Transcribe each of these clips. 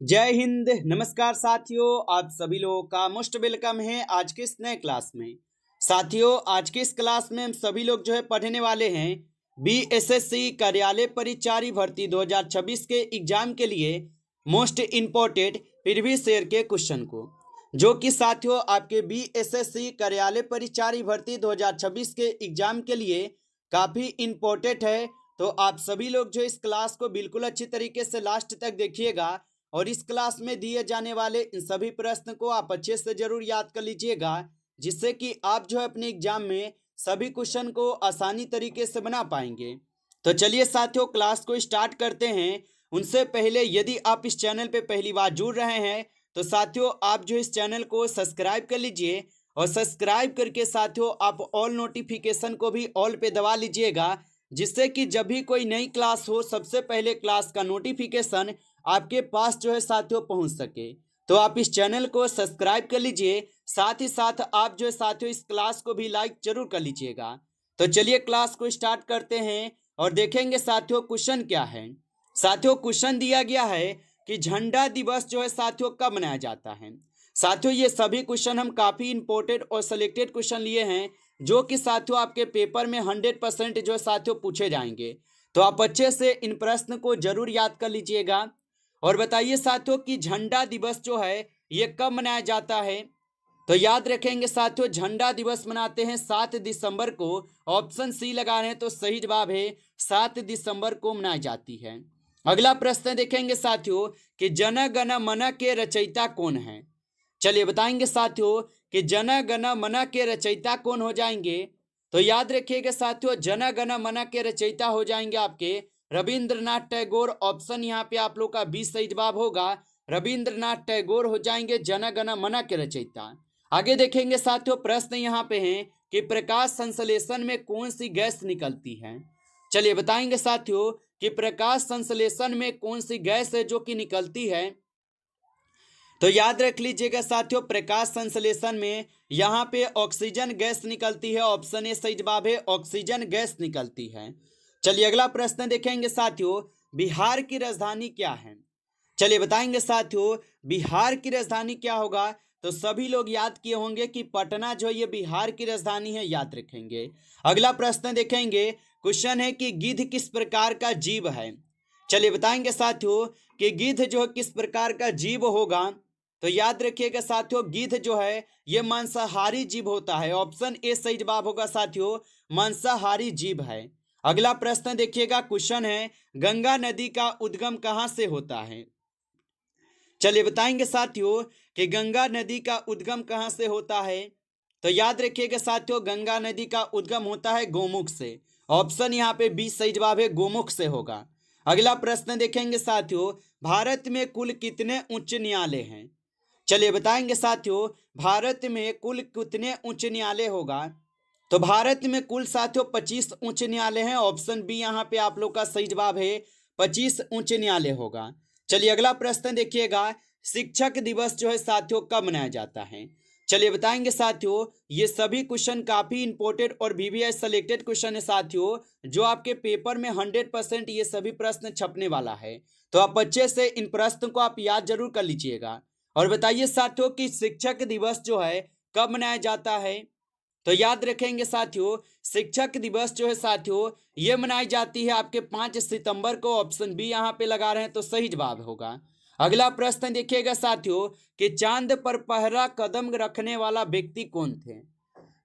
जय हिंद। नमस्कार साथियों, आप सभी लोगों का मोस्ट वेलकम है आज के इस नए क्लास में। साथियों, आज के इस क्लास में हम सभी लोग जो है पढ़ने वाले हैं बीएसएससी कार्यालय परिचारी भर्ती 2026 के एग्जाम के लिए मोस्ट इम्पोर्टेंट प्रीवियस ईयर के क्वेश्चन को, जो कि साथियों आपके बीएसएससी कार्यालय परिचारी भर्ती 2026 के एग्जाम के लिए काफ़ी इम्पोर्टेंट है। तो आप सभी लोग जो इस क्लास को बिल्कुल अच्छी तरीके से लास्ट तक देखिएगा और इस क्लास में दिए जाने वाले इन सभी प्रश्न को आप अच्छे से जरूर याद कर लीजिएगा, जिससे कि आप जो है अपने एग्जाम में सभी क्वेश्चन को आसानी तरीके से बना पाएंगे। तो चलिए साथियों, क्लास को स्टार्ट करते हैं। उनसे पहले यदि आप इस चैनल पे पहली बार जुड़ रहे हैं तो साथियों आप जो इस चैनल को सब्सक्राइब कर लीजिए और सब्सक्राइब करके साथियों आप ऑल नोटिफिकेशन को भी ऑल पे दबा लीजिएगा, जिससे कि जब भी कोई नई क्लास हो सबसे पहले क्लास का नोटिफिकेशन आपके पास जो है साथियों पहुंच सके। तो आप इस चैनल को सब्सक्राइब कर लीजिए, साथ ही साथ आप जो है साथियों इस क्लास को भी लाइक जरूर कर लीजिएगा। तो चलिए क्लास को स्टार्ट करते हैं और देखेंगे साथियों क्वेश्चन क्या है। साथियों क्वेश्चन दिया गया है कि झंडा दिवस जो है साथियों कब मनाया जाता है। साथियों ये सभी क्वेश्चन हम काफी इंपॉर्टेंट और सिलेक्टेड क्वेश्चन लिए हैं, जो कि साथियों आपके पेपर में 100% जो है साथियों पूछे जाएंगे। तो आप अच्छे से इन प्रश्न को जरूर याद कर लीजिएगा और बताइए साथियों कि झंडा दिवस जो है ये कब मनाया जाता है। तो याद रखेंगे साथियों, झंडा दिवस मनाते हैं 7 दिसंबर को। ऑप्शन सी लगा रहे हैं तो सही जवाब है 7 दिसंबर को मनाई जाती है। अगला प्रश्न देखेंगे साथियों कि जन गण मन के रचयिता कौन है। चलिए बताएंगे साथियों कि जन गण मन के रचयिता कौन हो जाएंगे। तो याद रखिएगा साथियों, जन गण मन के रचयिता हो जाएंगे आपके रविंद्रनाथ टैगोर। ऑप्शन यहाँ पे आप लोग का 20 सही जवाब होगा। रविंद्रनाथ टैगोर हो जाएंगे जन गण मन के रचयिता। आगे देखेंगे साथियों, प्रश्न यहाँ पे हैं कि प्रकाश संश्लेषण में कौन सी गैस निकलती है। चलिए बताएंगे साथियों कि प्रकाश संश्लेषण में कौन सी गैस है जो कि निकलती है। तो याद रख लीजिएगा साथियों, प्रकाश संश्लेषण में यहाँ पे ऑक्सीजन गैस निकलती है। ऑप्शन ए सही जवाब है, ऑक्सीजन गैस निकलती है। चलिए अगला प्रश्न देखेंगे साथियों, बिहार की राजधानी क्या है। चलिए बताएंगे साथियों बिहार की राजधानी क्या होगा। तो सभी लोग याद किए होंगे कि पटना जो ये बिहार की राजधानी है, याद रखेंगे। अगला प्रश्न देखेंगे, क्वेश्चन है कि गिद्ध किस प्रकार का जीव है। चलिए बताएंगे साथियों कि गिद्ध जो है किस प्रकार का जीव होगा। तो याद रखिएगा साथियों, गिद्ध जो है ये मांसाहारी जीव होता है। ऑप्शन ए सही जवाब होगा साथियों, मांसाहारी जीव है। अगला प्रश्न देखिएगा, क्वेश्चन है गंगा नदी का उद्गम कहाँ से होता है। चलिए बताएंगे साथियों कि गंगा नदी का उद्गम कहाँ से होता है। तो याद रखिएगा साथियों, गंगा नदी का उद्गम होता है गोमुख से। ऑप्शन यहाँ पे 20 सही जवाब है, गोमुख से होगा। अगला प्रश्न देखेंगे साथियों, भारत में कुल कितने उच्च न्यायालय हैं। चलिए बताएंगे साथियों, भारत में कुल कितने उच्च न्यायालय होगा। तो भारत में कुल साथियों 25 उच्च न्यायालय हैं। ऑप्शन बी यहाँ पे आप लोग का सही जवाब है, 25 उच्च न्यायालय होगा। चलिए अगला प्रश्न देखिएगा, शिक्षक दिवस जो है साथियों कब मनाया जाता है। चलिए बताएंगे साथियों, ये सभी क्वेश्चन काफी इंपॉर्टेंट और वीवीआई सेलेक्टेड क्वेश्चन है साथियों, जो आपके पेपर में 100% ये सभी प्रश्न छपने वाला है। तो आप अच्छे से इन प्रश्न को आप याद जरूर कर लीजिएगा और बताइए साथियों कि शिक्षक दिवस जो है कब मनाया जाता है। तो याद रखेंगे साथियों, शिक्षक दिवस जो है साथियों ये मनाई जाती है आपके 5 सितंबर को। ऑप्शन बी यहाँ पे लगा रहे हैं तो सही जवाब होगा। अगला प्रश्न देखिएगा साथियों कि चांद पर पहला कदम रखने वाला व्यक्ति कौन थे।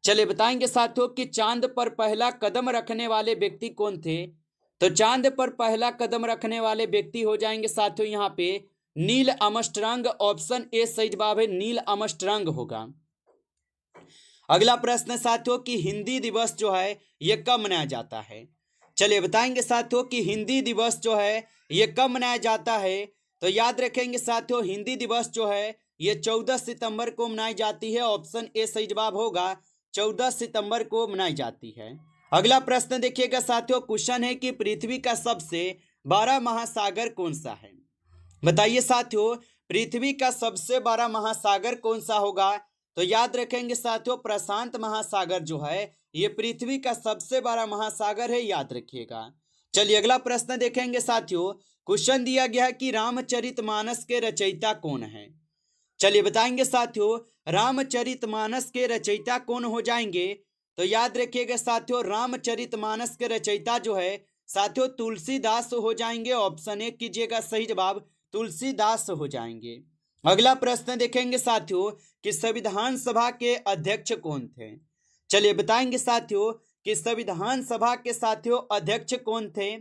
चलिए बताएंगे साथियों कि चांद पर पहला कदम रखने वाले व्यक्ति कौन थे। तो चांद पर पहला कदम रखने वाले व्यक्ति हो जाएंगे साथियों यहाँ पे नील आर्मस्ट्रांग। ऑप्शन ए सही जवाब है, नील आर्मस्ट्रांग होगा। अगला प्रश्न साथियों कि हिंदी दिवस जो है ये कब मनाया जाता है। चलिए बताएंगे साथियों कि हिंदी दिवस जो है ये कब मनाया जाता है। तो याद रखेंगे साथियों, हिंदी दिवस जो है ये 14 सितंबर को मनाई जाती है। ऑप्शन ए सही जवाब होगा, 14 सितंबर को मनाई जाती है। अगला प्रश्न देखिएगा साथियों, क्वेश्चन है कि पृथ्वी का सबसे बड़ा महासागर कौन सा है। बताइए साथियों, पृथ्वी का सबसे बड़ा महासागर कौन सा होगा। तो याद रखेंगे साथियों, प्रशांत महासागर जो है ये पृथ्वी का सबसे बड़ा महासागर है, याद रखिएगा। चलिए अगला प्रश्न देखेंगे साथियों, क्वेश्चन दिया गया है कि रामचरितमानस के रचयिता कौन है। चलिए बताएंगे साथियों, रामचरितमानस के रचयिता कौन हो जाएंगे। तो याद रखिएगा साथियों, रामचरितमानस के रचयिता जो है साथियों तुलसीदास हो जाएंगे। ऑप्शन ए कीजिएगा सही जवाब, तुलसीदास हो जाएंगे। अगला प्रश्न देखेंगे साथियों कि संविधान सभा के अध्यक्ष कौन थे। चलिए बताएंगे साथियों कि संविधान सभा के साथियों अध्यक्ष कौन थे।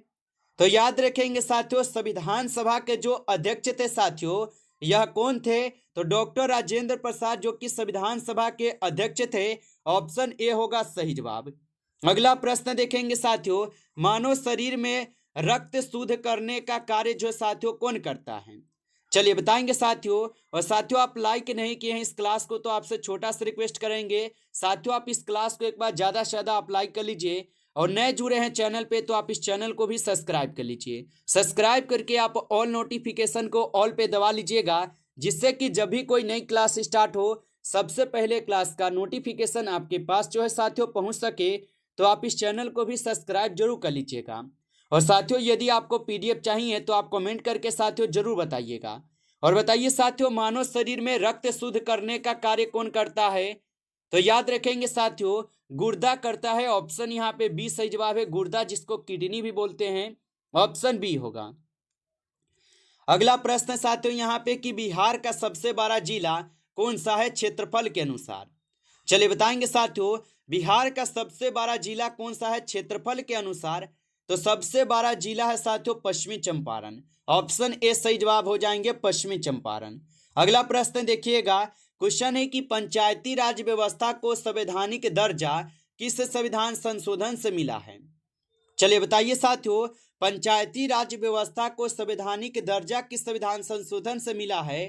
तो याद रखेंगे साथियों, संविधान सभा के जो अध्यक्ष थे साथियों, यह कौन थे। तो डॉक्टर राजेंद्र प्रसाद जो कि संविधान सभा के अध्यक्ष थे। ऑप्शन ए होगा सही जवाब। अगला प्रश्न देखेंगे साथियों, मानव शरीर में रक्त शुद्ध करने का कार्य जो साथियों कौन करता है। चलिए बताएंगे साथियों, और साथियों आप लाइक नहीं किए हैं इस क्लास को तो आपसे छोटा सा रिक्वेस्ट करेंगे साथियों, आप इस क्लास को एक बार ज़्यादा से ज़्यादा आप लाइक कर लीजिए। और नए जुड़े हैं चैनल पे तो आप इस चैनल को भी सब्सक्राइब कर लीजिए। सब्सक्राइब करके आप ऑल नोटिफिकेशन को ऑल पे दबा लीजिएगा, जिससे कि जब भी कोई नई क्लास स्टार्ट हो सबसे पहले क्लास का नोटिफिकेशन आपके पास जो है साथियों पहुंच सके। तो आप इस चैनल को भी सब्सक्राइब जरूर कर लीजिएगा। और साथियों यदि आपको पीडीएफ चाहिए तो आप कमेंट करके साथियों जरूर बताइएगा। और बताइए साथियों, मानव शरीर में रक्त शुद्ध करने का कार्य कौन करता है। तो याद रखेंगे साथियों, गुर्दा करता है। ऑप्शन यहाँ पे बी सही जवाब है, गुर्दा जिसको किडनी भी बोलते हैं। ऑप्शन बी होगा। अगला प्रश्न साथियों यहाँ पे कि बिहार का सबसे बड़ा जिला कौन सा है क्षेत्रफल के अनुसार। चलिए बताएंगे साथियों, बिहार का सबसे बड़ा जिला कौन सा है क्षेत्रफल के अनुसार। तो सबसे बड़ा जिला है साथियों पश्चिमी चंपारण। ऑप्शन ए सही जवाब हो जाएंगे, पश्चिमी चंपारण। अगला प्रश्न देखिएगा, क्वेश्चन है कि पंचायती राज व्यवस्था को संवैधानिक दर्जा किस संविधान संशोधन से मिला है। चलिए बताइए साथियों, पंचायती राज व्यवस्था को संवैधानिक दर्जा किस संविधान संशोधन से मिला है।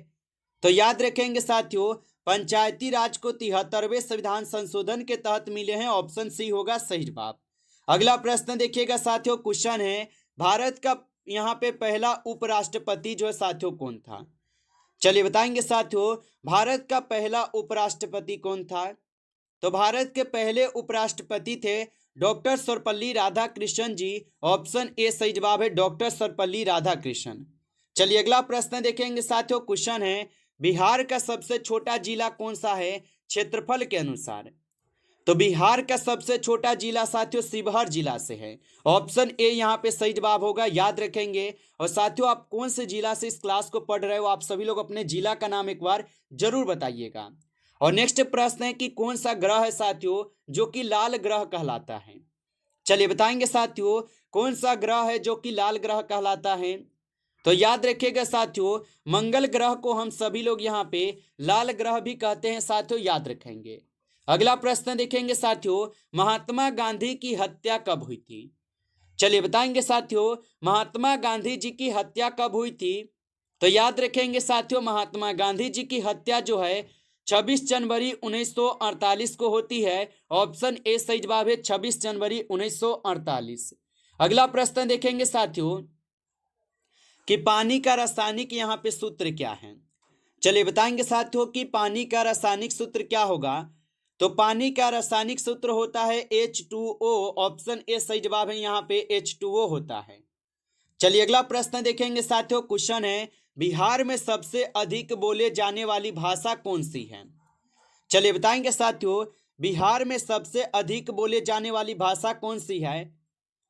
तो याद रखेंगे साथियों, पंचायती राज को 73वें संविधान संशोधन के तहत मिले हैं। ऑप्शन सी होगा सही जवाब। अगला प्रश्न देखिएगा साथियों, क्वेश्चन है भारत का यहाँ पे पहला उपराष्ट्रपति जो है साथियों कौन था। चलिए बताएंगे साथियों, भारत का पहला उपराष्ट्रपति कौन था। तो भारत के पहले उपराष्ट्रपति थे doctor Sarvepalli Radhakrishnan ji. Option A सही जवाब है, डॉक्टर सर्वपल्ली राधाकृष्णन। चलिए अगला प्रश्न देखेंगे साथियों, क्वेश्चन है बिहार का सबसे छोटा जिला कौन सा है क्षेत्रफल के अनुसार। तो बिहार का सबसे छोटा जिला साथियों शिवहर जिला से है। ऑप्शन ए यहाँ पे सही जवाब होगा, याद रखेंगे। और साथियों आप कौन से जिला से इस क्लास को पढ़ रहे हो, आप सभी लोग अपने जिला का नाम एक बार जरूर बताइएगा। और नेक्स्ट प्रश्न है कि कौन सा ग्रह है साथियों जो कि लाल ग्रह कहलाता है। चलिए बताएंगे साथियों, कौन सा ग्रह है जो कि लाल ग्रह कहलाता है। तो याद रखिएगा साथियों, मंगल ग्रह को हम सभी लोग यहाँ पे लाल ग्रह भी कहते हैं साथियों, याद रखेंगे। अगला प्रश्न देखेंगे साथियों, महात्मा गांधी की हत्या कब हुई थी। चलिए बताएंगे साथियों, महात्मा गांधी जी की हत्या कब हुई थी। तो याद रखेंगे साथियों, महात्मा गांधी जी की हत्या जो है 26 जनवरी 1948 को होती है। ऑप्शन ए सही जवाब है, 26 जनवरी 1948। अगला प्रश्न देखेंगे साथियों कि पानी का रासायनिक यहाँ पे सूत्र क्या है। चलिए बताएंगे साथियों कि पानी का रासायनिक सूत्र क्या होगा। तो पानी का रासायनिक सूत्र होता है H2O। ऑप्शन ए सही जवाब है, यहाँ पे H2O होता है। चलिए अगला प्रश्न देखेंगे साथियों, क्वेश्चन है बिहार में सबसे अधिक बोले जाने वाली भाषा कौन सी है। चलिए बताएंगे साथियों, बिहार में सबसे अधिक बोले जाने वाली भाषा कौन सी है।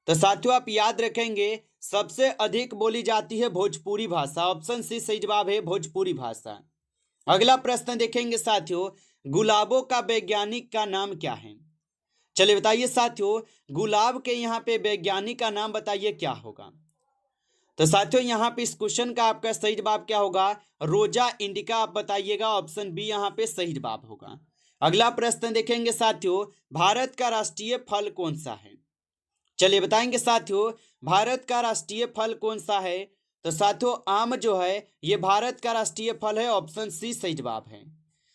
तो साथियों आप याद रखेंगे, सबसे अधिक बोली जाती है भोजपुरी भाषा। ऑप्शन सी सही जवाब है, भोजपुरी भाषा। अगला प्रश्न देखेंगे साथियों, गुलाबों का वैज्ञानिक का नाम क्या है। चलिए बताइए साथियों, गुलाब के यहाँ पे वैज्ञानिक का नाम बताइए क्या होगा। तो साथियों यहाँ पे इस क्वेश्चन का आपका सही जवाब क्या होगा, रोजा इंडिका आप बताइएगा। ऑप्शन बी यहाँ पे सही जवाब होगा। अगला प्रश्न देखेंगे साथियों, भारत का राष्ट्रीय फल कौन सा है। चलिए बताएंगे साथियों, भारत का राष्ट्रीय फल कौन सा है। तो साथियों आम जो है ये भारत का राष्ट्रीय फल है। ऑप्शन सी सही जवाब है।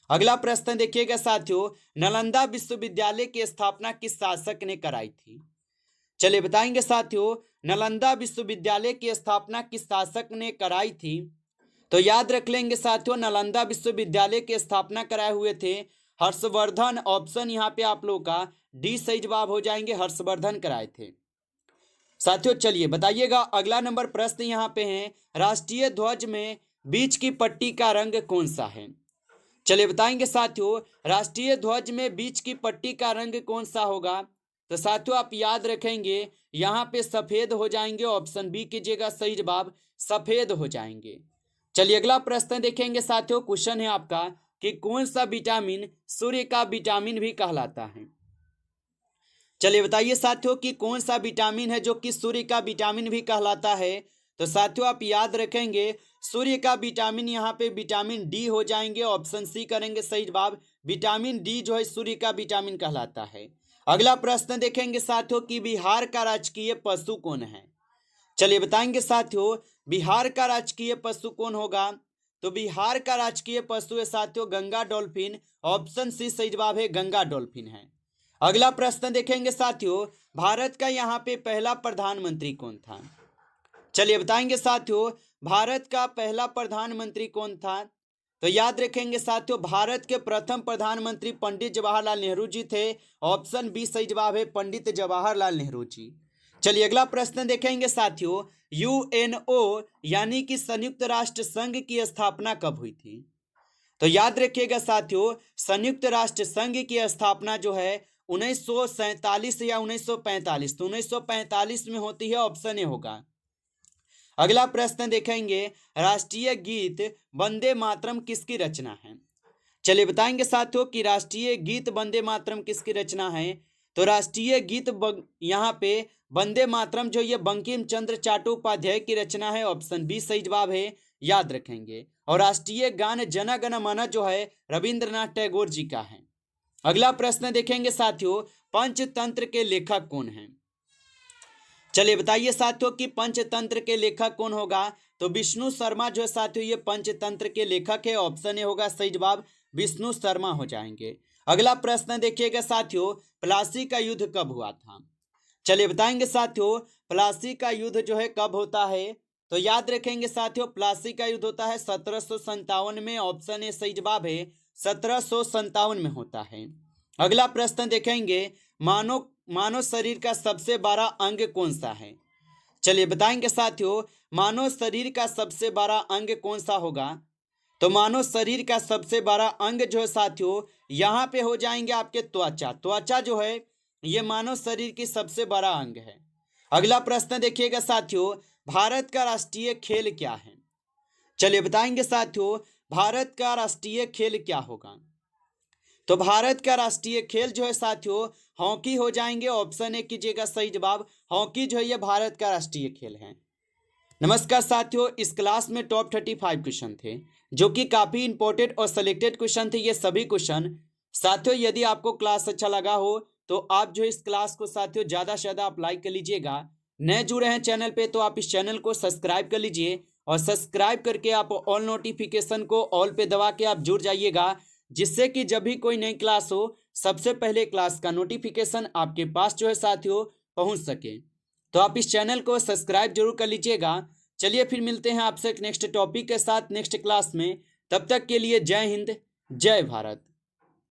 अगला प्रश्न देखिएगा साथियों, नालंदा विश्वविद्यालय की स्थापना किस शासक ने कराई थी। चलिए बताएंगे साथियों, नालंदा विश्वविद्यालय की स्थापना किस शासक ने कराई थी। तो याद रख लेंगे साथियों, नालंदा विश्वविद्यालय की स्थापना कराए हुए थे हर्षवर्धन। ऑप्शन यहाँ पे आप लोगों का डी सही जवाब हो जाएंगे, हर्षवर्धन कराए थे। साथियों चलिए बताइएगा, अगला नंबर प्रश्न यहाँ पे है, राष्ट्रीय ध्वज में बीच की पट्टी का रंग कौन सा है? चलिए बताएंगे साथियों, राष्ट्रीय ध्वज में बीच की पट्टी का रंग कौन सा होगा? तो साथियों आप याद रखेंगे, यहाँ पे सफेद हो जाएंगे, ऑप्शन बी कीजिएगा सही जवाब, सफेद हो जाएंगे। चलिए अगला प्रश्न देखेंगे साथियों, क्वेश्चन है आपका कि कौन सा विटामिन सूर्य का विटामिन भी कहलाता है? चलिए बताइए साथियों कि कौन सा विटामिन है जो कि सूर्य का विटामिन भी कहलाता है? तो साथियों आप याद रखेंगे, सूर्य का विटामिन यहाँ पे विटामिन डी हो जाएंगे, ऑप्शन सी करेंगे सही जवाब, विटामिन डी जो है सूर्य का विटामिन कहलाता है। अगला प्रश्न देखेंगे साथियों कि बिहार का राजकीय पशु कौन है? चलिए बताएंगे साथियों, बिहार का राजकीय पशु कौन होगा? तो बिहार का राजकीय पशु है साथियों गंगा डॉल्फिन, ऑप्शन सी सही जवाब है, गंगा डॉल्फिन है। अगला प्रश्न देखेंगे साथियों, भारत का यहाँ पे पहला प्रधानमंत्री कौन था? चलिए बताएंगे साथियों, भारत का पहला प्रधानमंत्री कौन था? तो याद रखेंगे साथियों, भारत के प्रथम प्रधानमंत्री पंडित जवाहरलाल नेहरू जी थे, ऑप्शन बी सही जवाब है, पंडित जवाहरलाल नेहरू जी। चलिए अगला प्रश्न देखेंगे साथियों, यूएनओ यानी कि संयुक्त राष्ट्र संघ की स्थापना कब हुई थी? तो याद रखिएगा साथियों, संयुक्त राष्ट्र संघ की स्थापना जो है 1947 या 1945, तो 1945 में होती है, ऑप्शन ए होगा। अगला प्रश्न देखेंगे, राष्ट्रीय गीत वंदे मातरम किसकी रचना है? चलिए बताएंगे साथियों कि राष्ट्रीय गीत वंदे मातरम किसकी रचना है? तो राष्ट्रीय गीत यहाँ पे वंदे मातरम जो ये बंकिम चंद्र चट्टोपाध्याय की रचना है, ऑप्शन बी सही जवाब है, याद रखेंगे। और राष्ट्रीय गान जन गण मन जो है रविंद्रनाथ टैगोर जी का है। अगला प्रश्न देखेंगे साथियों, पंचतंत्र के लेखक कौन हैं? चलिए बताइए साथियों कि पंचतंत्र के लेखक कौन होगा? तो विष्णु शर्मा जो है साथियों ये पंचतंत्र के लेखक है, ऑप्शन ए होगा सही जवाब, विष्णु शर्मा हो जाएंगे। अगला प्रश्न देखिएगा साथियों, प्लासी का युद्ध कब हुआ था? चलिए बताएंगे साथियों, प्लासी का युद्ध जो है कब होता है? तो याद रखेंगे साथियों, प्लासी का युद्ध होता है 1757 में, ऑप्शन ए सही जवाब है, 1757 में होता है। अगला प्रश्न देखेंगे, मानव शरीर का सबसे बड़ा अंग कौन सा है? चलिए बताएंगे साथियों, मानव शरीर का सबसे बड़ा अंग कौन सा होगा? तो मानव शरीर का सबसे बड़ा अंग जो है साथियों यहाँ पे हो जाएंगे आपके त्वचा। त्वचा जो है ये मानव शरीर की सबसे बड़ा अंग है। अगला प्रश्न देखिएगा साथियों, भारत का राष्ट्रीय खेल क्या है? चलिए बताएंगे साथियों, भारत का राष्ट्रीय खेल क्या होगा? तो भारत का राष्ट्रीय खेल जो है साथियों हॉकी हो जाएंगे, ऑप्शन ए कीजिएगा सही जवाब, हॉकी जो है ये भारत का राष्ट्रीय खेल है। नमस्कार साथियों, इस क्लास में टॉप 35 क्वेश्चन थे जो कि काफ़ी इंपॉर्टेंट और सिलेक्टेड क्वेश्चन थे ये सभी क्वेश्चन। साथियों यदि आपको क्लास अच्छा लगा हो तो आप जो इस क्लास को साथियों ज़्यादा से ज़्यादा आप लाइक कर लीजिएगा। नए जुड़े हैं चैनल पे तो आप इस चैनल को सब्सक्राइब कर लीजिए और सब्सक्राइब करके आप ऑल नोटिफिकेशन को ऑल पे दबा के आप जुड़ जाइएगा, जिससे कि जब भी कोई नई क्लास हो सबसे पहले क्लास का नोटिफिकेशन आपके पास जो है साथियों पहुंच सके। तो आप इस चैनल को सब्सक्राइब जरूर कर लीजिएगा। चलिए फिर मिलते हैं आपसे एक नेक्स्ट टॉपिक के साथ नेक्स्ट क्लास में, तब तक के लिए जय हिंद जय भारत।